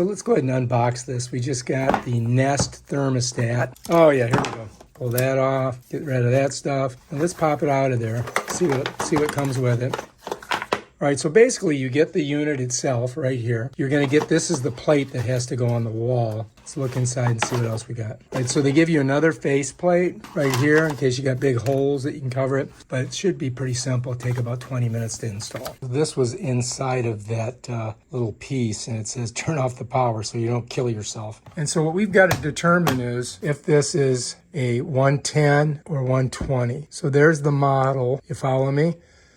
So let's go ahead and unbox this. We just got the Nest thermostat. Oh yeah, here we go. Pull that off, get rid of that stuff. And let's pop it out of there. See what comes with it. All right, so basically you get the unit itself right here. You're gonna get, this is the plate that has to go on the wall. Let's look inside and see what else we got. All right, so they give you another face plate right here in case you got big holes that you can cover it, but it should be pretty simple. It'll take about 20 minutes to install. This was inside of that little piece, and it says turn off the power so you don't kill yourself. And so what we've got to determine is if this is a 110 or 120. So there's the model, you follow me?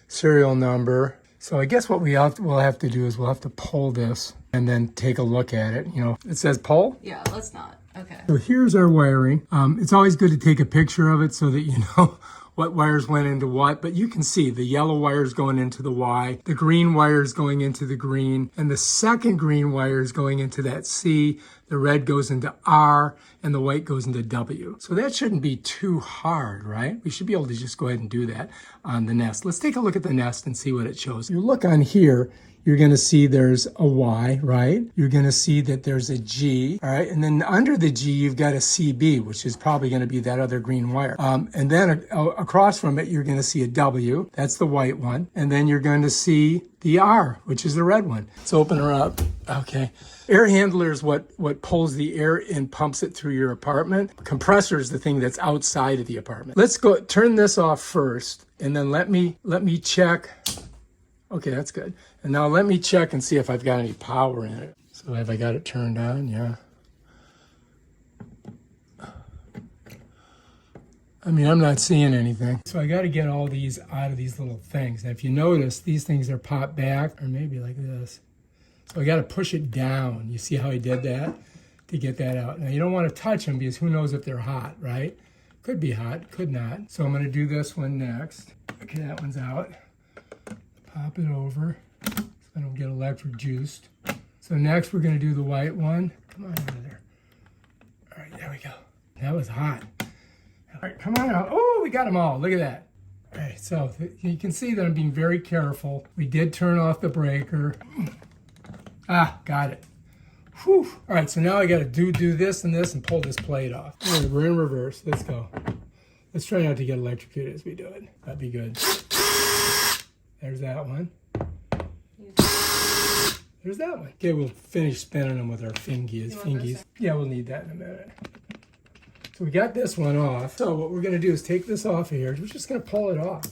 Serial number. So I guess what we'll have to do is we'll have to pull this and then take a look at it. You know, it says pull. Yeah, let's not. Okay. So here's our wiring. It's always good to take a picture of it so that you know what wires went into what, but you can see the yellow wires going into the Y, the green wires going into the green, and the second green wire is going into that C, the red goes into R, and the white goes into W. So that shouldn't be too hard, right? We should be able to just go ahead and do that on the Nest. Let's take a look at the Nest and see what it shows. You look on here, you're going to see there's a Y, right? You're going to see that there's a G, all right? And then under the G, you've got a CB, which is probably going to be that other green wire. And then across from it, you're going to see a W. That's the white one. And then you're going to see the R, which is the red one. Let's open her up. Okay. Air handler is what pulls the air and pumps it through your apartment. Compressor is the thing that's outside of the apartment. Let's go turn this off first, and then let me check. Okay, that's good. And now let me check and see if I've got any power in it. So have I got it turned on? Yeah. I mean, I'm not seeing anything. So I got to get all these out of these little things. And if you notice, these things are popped back, or maybe like this. So I got to push it down. You see how I did that to get that out. Now you don't want to touch them because who knows if they're hot, right? Could be hot, could not. So I'm going to do this one next. Okay, that one's out. Pop it over so I don't get electric juiced. So next we're going to do the white one. Come on over there. All right, there we go. That was hot. All right, come on out. Oh, we got them all. Look at that. All right, so you can see that I'm being very careful. We did turn off the breaker. Ah, got it. Whew. All right, so now I got to do this and this and pull this plate off. All right, we're in reverse. Let's go. Let's try not to get electrocuted as we do it. That'd be good. There's that one. There's that one. Okay, we'll finish spinning them with our fingies. Yeah, we'll need that in a minute. So we got this one off. So what we're going to do is take this off of here. We're just going to pull it off.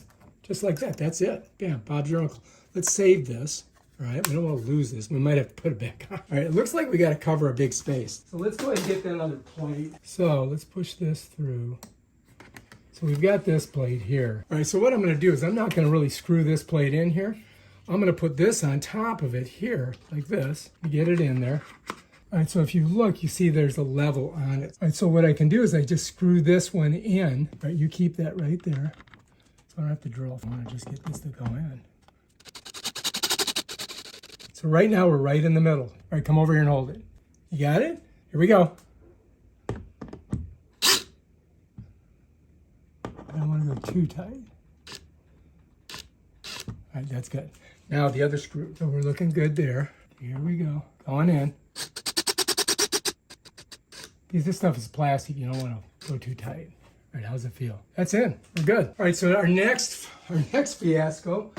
Just like that. That's it. Bam, Bob's your uncle. Let's save this. All right, we don't want to lose this. We might have to put it back on. All right, it looks like we got to cover a big space. So let's go ahead and get that other plate. So let's push this through. So we've got this plate here. All right, so what I'm going to do is I'm not going to really screw this plate in here. I'm going to put this on top of it here, like this. Get it in there. All right, so if you look, you see there's a level on it. All right, so what I can do is I just screw this one in. All right, you keep that right there. So I don't have to drill. I want to just get this to go in. So right now we're right in the middle. All right, come over here and hold it. You got it? Here we go. I don't want to go too tight. All right, that's good. Now the other screw. So we're looking good there. Here we go. Going in. Because this stuff is plastic, you don't want to go too tight. All right, how's it feel? That's in. We're good. All right, so our next fiasco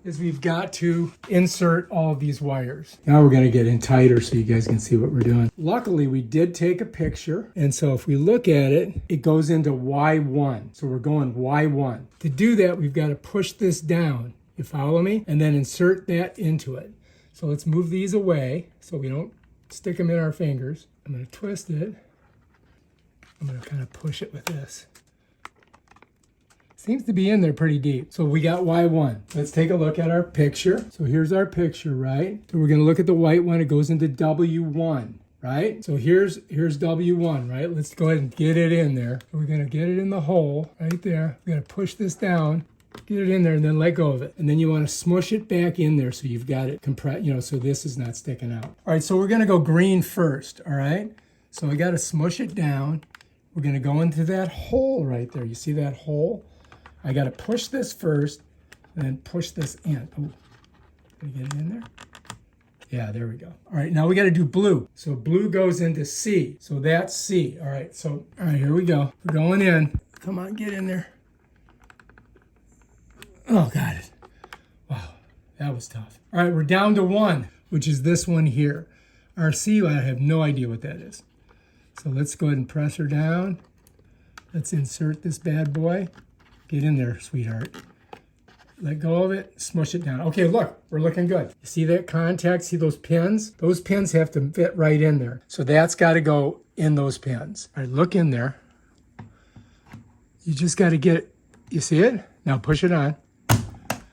is we've got to insert all of these wires. Now we're going to get in tighter so you guys can see what we're doing. Luckily, we did take a picture. And so if we look at it, it goes into Y1. So we're going Y1. To do that, we've got to push this down. You follow me? And then insert that into it. So let's move these away so we don't stick them in our fingers. I'm going to twist it. I'm going to kind of push it with this. Seems to be in there pretty deep. So we got Y1. Let's take a look at our picture. So here's our picture, right? So we're going to look at the white one. It goes into W1, right? So here's W1, right? Let's go ahead and get it in there. We're going to get it in the hole right there. We're going to push this down, get it in there, and then let go of it. And then you want to smush it back in there so you've got it compressed, so this is not sticking out. All right, so we're going to go green first, all right? So we got to smush it down. We're going to go into that hole right there. You see that hole? I got to push this first and then push this in. Oh, can I get it in there? Yeah, there we go. All right, now we got to do blue. So blue goes into C. So that's C. All right, here we go. We're going in. Come on, get in there. Oh, got it. Wow, that was tough. All right, we're down to 1, which is this one here. Our C, I have no idea what that is. So let's go ahead and press her down. Let's insert this bad boy. Get in there, sweetheart. Let go of it, smush it down. Okay, look, we're looking good. You see that contact? See those pins? Those pins have to fit right in there. So that's got to go in those pins. All right, look in there. You just got to get it. You see it? Now push it on.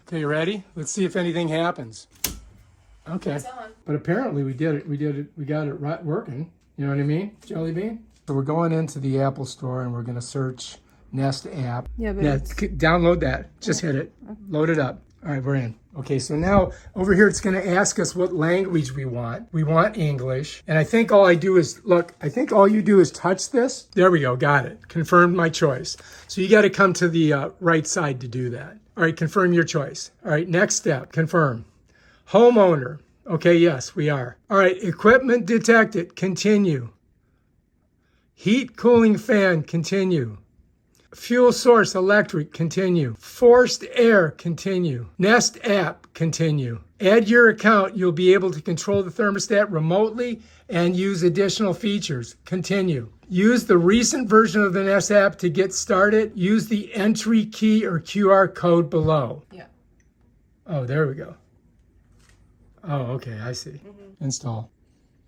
Okay, you ready? Let's see if anything happens. Okay. It's on. But apparently we did it. We got it right working. You know what I mean, Jelly Bean? So we're going into the Apple Store and we're going to search Nest app. Yeah, but download that. Just hit it. Load it up. All right, we're in. Okay, so now over here it's going to ask us what language we want. We want English. And I think all I do is, look, I think all you do is touch this. There we go. Got it. Confirmed my choice. So you got to come to the right side to do that. All right, confirm your choice. All right, next step, confirm. Homeowner. Okay, yes, we are. All right, equipment detected. Continue. Heat cooling fan. Continue. Fuel source electric, continue. Forced air, continue. Nest app, continue. Add your account. You'll be able to control the thermostat remotely and use additional features. Continue. Use the recent version of the Nest app to get started. Use the entry key or QR code below. Yeah. Oh, there we go. Oh, okay, I see. Install.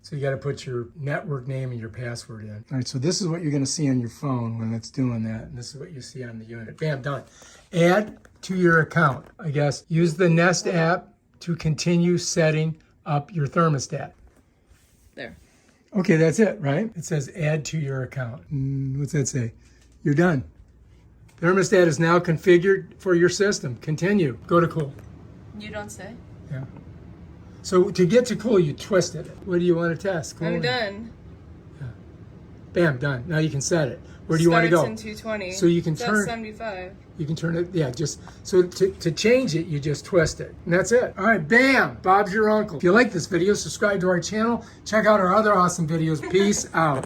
So you got to put your network name and your password in. All right, so this is what you're going to see on your phone when it's doing that. And this is what you see on the unit. Bam, done. Add to your account, I guess. Use the Nest app to continue setting up your thermostat. There. Okay, that's it, right? It says add to your account. What's that say? You're done. Thermostat is now configured for your system. Continue. Go to cool. You don't say? Yeah. So to get to cool, you twisted it. What do you want to test? Cooling. I'm done. Yeah. Bam, done. Now you can set it. Where do you want to go? Starts in 220. So you can So turn. that's 75. You can turn it. Yeah, just so to change it, you just twist it, and that's it. All right, bam. Bob's your uncle. If you like this video, subscribe to our channel. Check out our other awesome videos. Peace out.